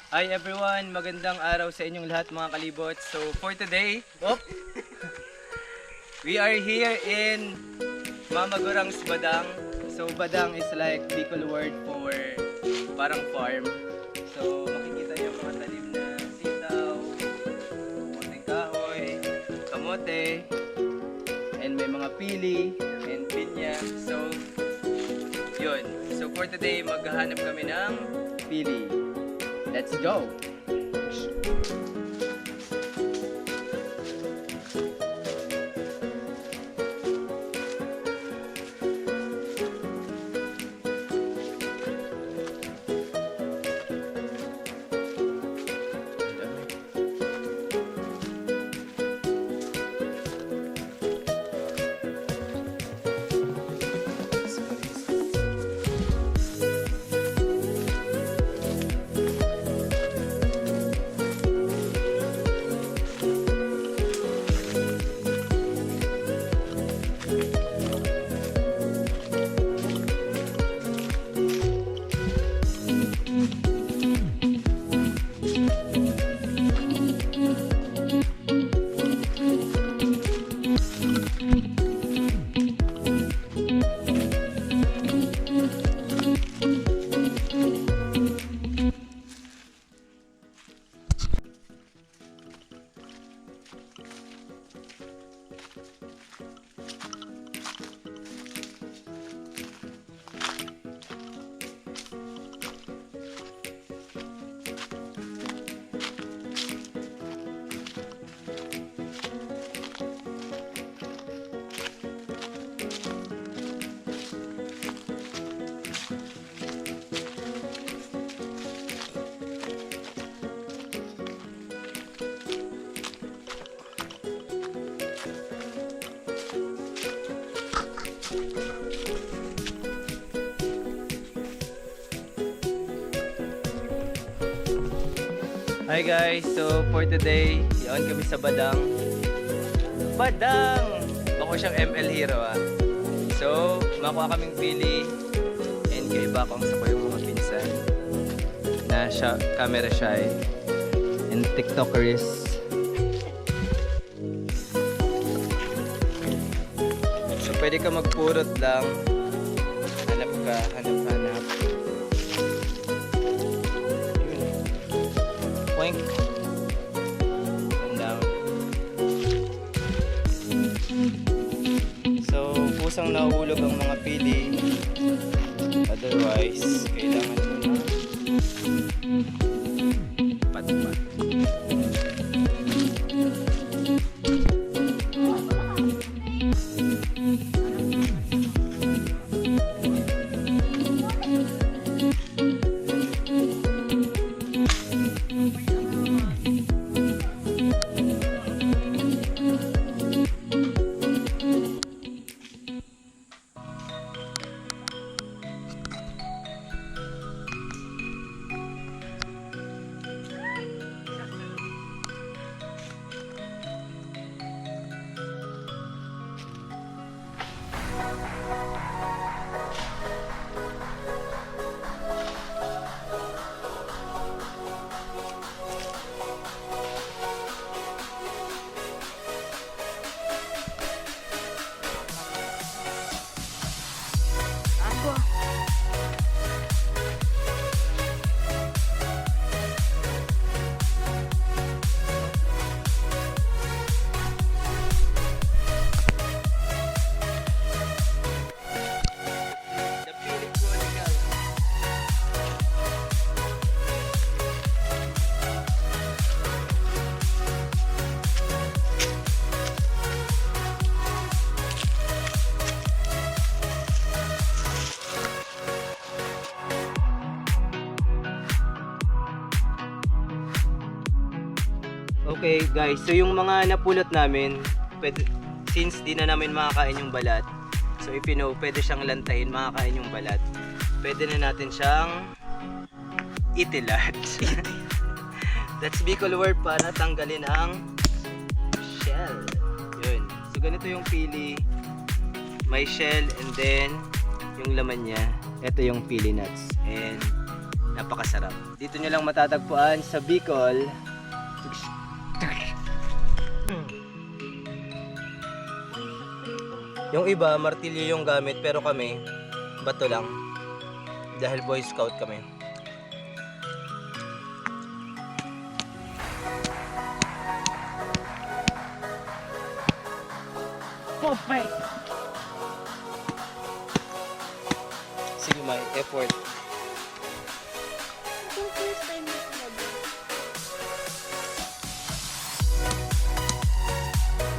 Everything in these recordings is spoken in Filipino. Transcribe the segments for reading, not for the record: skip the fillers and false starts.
Hi everyone, magandang araw sa inyong lahat mga kalibot. So for today, we are here in Gurang's Badang. So Badang is like Bicol word for parang farm. So makikita niyo mga talim na sitaw, kamoteng kahoy, kamote, and may mga pili and pinya. So yun. So for today, maghahanap kami ng pili. Let's go! Hi guys, so for today, yun kami sa Badang. Badang! Bako siyang ML hero So, makuha kaming pili and kaiba kong sa yung mga pinsan na camera shy and TikTokers. So, pwede ka magpurot lang. Hanap ka, hanap. Point and down. So, pusang nahulog ang mga pili. Otherwise, kailangan mo na pat-pat. Okay guys, so yung mga napulot namin, since di na namin makakain yung balat, so if you know, pwede siyang lantahin, makakain yung balat. Pwede na natin siyang itilat. That's Bicol word para tanggalin ang shell. Yun. So ganito yung pili. May shell and then yung laman niya. Ito yung pili nuts. And Napakasarap. Dito nyo lang matatagpuan sa Bicol. Yung iba, martilyo yung gamit, pero kami, bato lang. Dahil Boy Scout kami. Perfect! Sige, may effort. Yung first time na sinabi.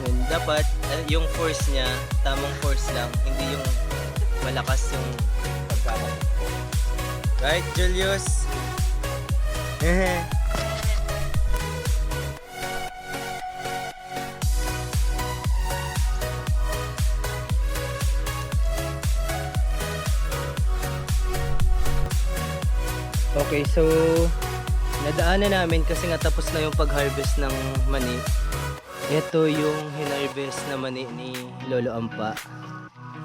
Yun, dapat yung force niya, tamang force lang, hindi yung malakas yung pagkalat. Right, Julius? Okay, so nadaanan namin kasi nga tapos na yung pag-harvest ng mani. Ito yung hinarvest na mani ni Lolo Ampa.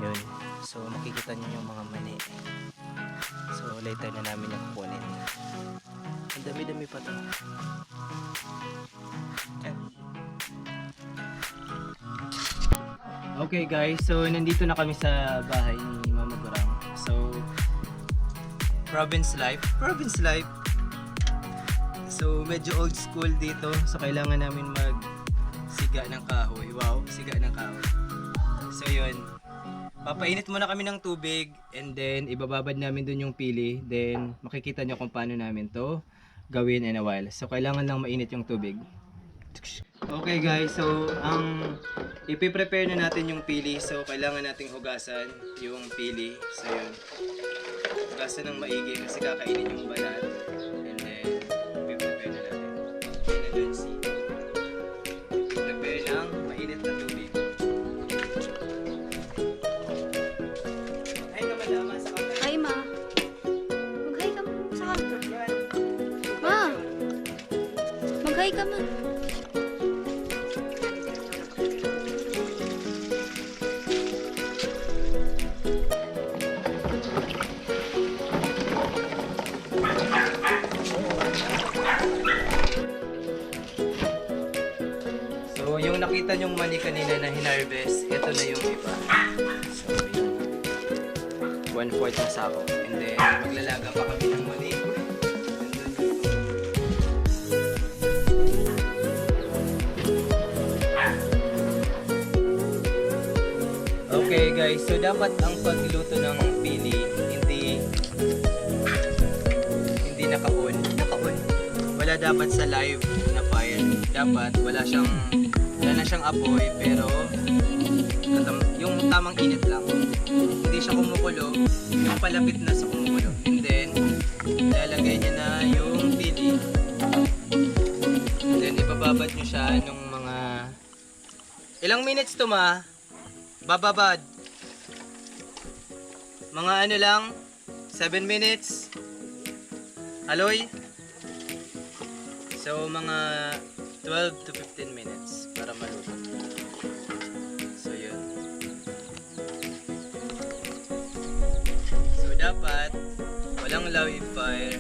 Yun. So makikita niyo yung mga mani. So later na namin yung kukunin. Ang dami-dami pa to. Yan. Okay guys, so nandito na kami sa bahay ni Mama Gurang. So province life. So medyo old school dito. So kailangan namin siga ng kahoy. Wow, siga ng kahoy. So yun. Papainit muna kami ng tubig and then ibababad namin dun yung pili. Then makikita nyo kung paano namin to gawin in a while. So kailangan lang mainit yung tubig. Okay guys, so ang ipiprepare na natin yung pili. So kailangan nating hugasan yung pili. So yun. Hugasan ng maigi kasi kakainin yung balat. And then ipiprepare na natin. Emergency. Prepare ng mainit na tubig. Hi ka madama sa kamay. Hi, ma. Mag-hi ka sa camera. Ma! Mag-hi ka, ma. So yung nakita nyong mani kanina na hinarvest, ito na yung iba. So yun. 1/4 na sako. And then maglalaga pa kami ng mani. Okay guys, so dapat ang pagluto ng pili hindi naka-on. Wala dapat sa live na fire. Dapat wala na siyang apoy pero yung tamang init lang. Hindi siya kumukulo, yung palapit na sa kumukulo. And then ilalagay niya na yung pili. And then ibababad niyo siya nung mga ilang minutes to ma? Bababad. Mga ano lang, 7 minutes. Aloy. So mga 12 to 15 minutes para maluto. So yun. So dapat walang live fire.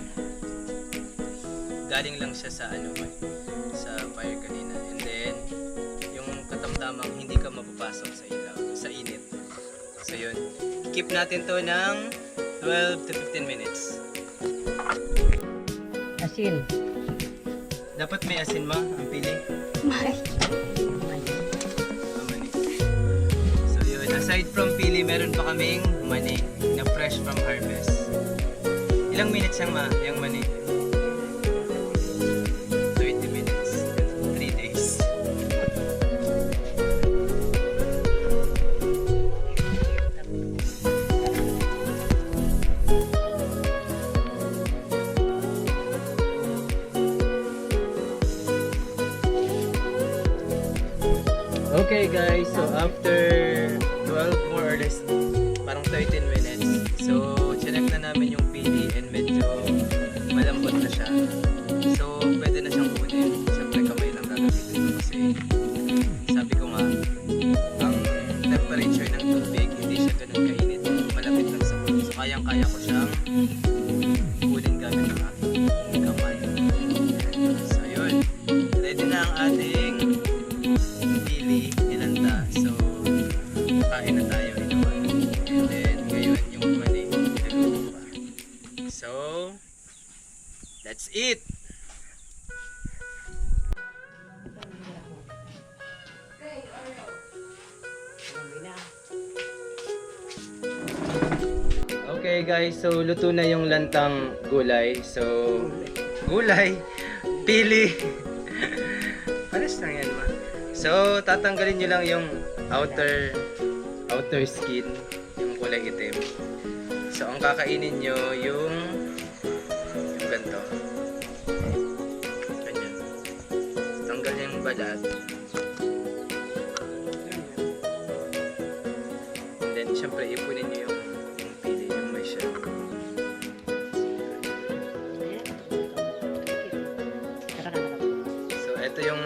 Galing lang siya sa sa fire kanina. And then yung katamtamang hindi ka mapapasok sa ilaw, sa init. So yun. Keep natin to ng 12 to 15 minutes. Asin. Dapat may asin ma, ang pili. May. Mani. So yun, aside from pili, meron pa kaming mani na fresh from harvest. Ilang minutes yung yung mani? 30 minutes. 3 days. Okay guys, so after 12 more or less, parang 13 minutes. So, chinek na namin yung pili and medyo malambot na siya. So, pwede na siyang kunin. Siyempre kamay lang gagamitin ko kasi sabi ko nga, ang temperature ng tubig, hindi siya ganun kainit. Malapit lang sa kulo. So, kayang-kaya ko siyang kunin gamit ng Let's eat! Okay guys, so luto na yung lantang gulay. So, gulay, pili. Pares lang yan ma. So, tatanggalin nyo lang yung outer skin, yung kulay itim. So, ang kakainin nyo yung ganito. Ganyan. Tanggal yung balat. And then, syempre, ipunin nyo yung pili, yung may shell. So, ito yung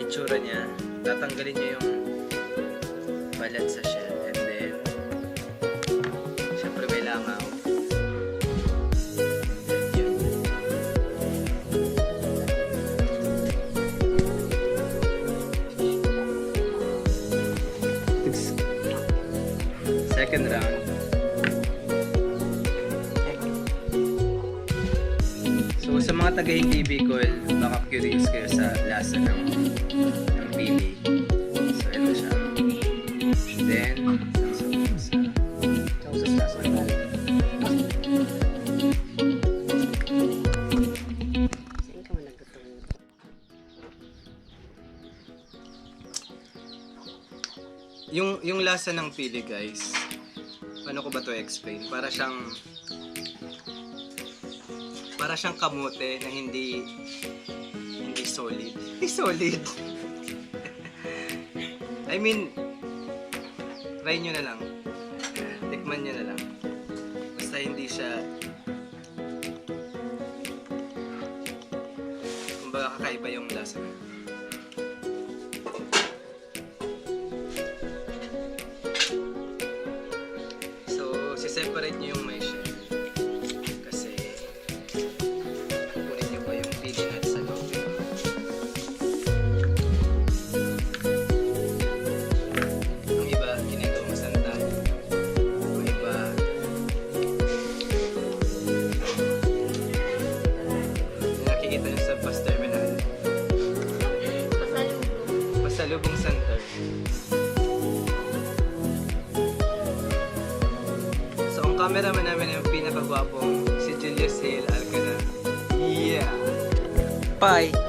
itsura niya. Tatanggalin nyo yung balat sa shell. And then, syempre may langaw. Yun. Second round. So sa mga taga-hindi Bicol, baka curious kayo sa lasa ng pili. So ito siya. Then, sa lasa ng yung lasa ng pili guys, paano ko ba to explain? Para siyang kamote na hindi solid. Hindi solid. I mean, try nyo na lang. Tikman nyo na lang. Basta hindi siya, kumbaga kakaiba yung lasa. So, siseparate nyo yung may shell. Kasi, kunin nyo pa yung pili nuts sa loob. Ang iba, ginagawa masanta. Ang iba, nakikita nyo sa bus terminal. Pasalubong center. So, ang cameraman namin yung pinakagwapong si Julius Hale Alcana. Yeah! Bye!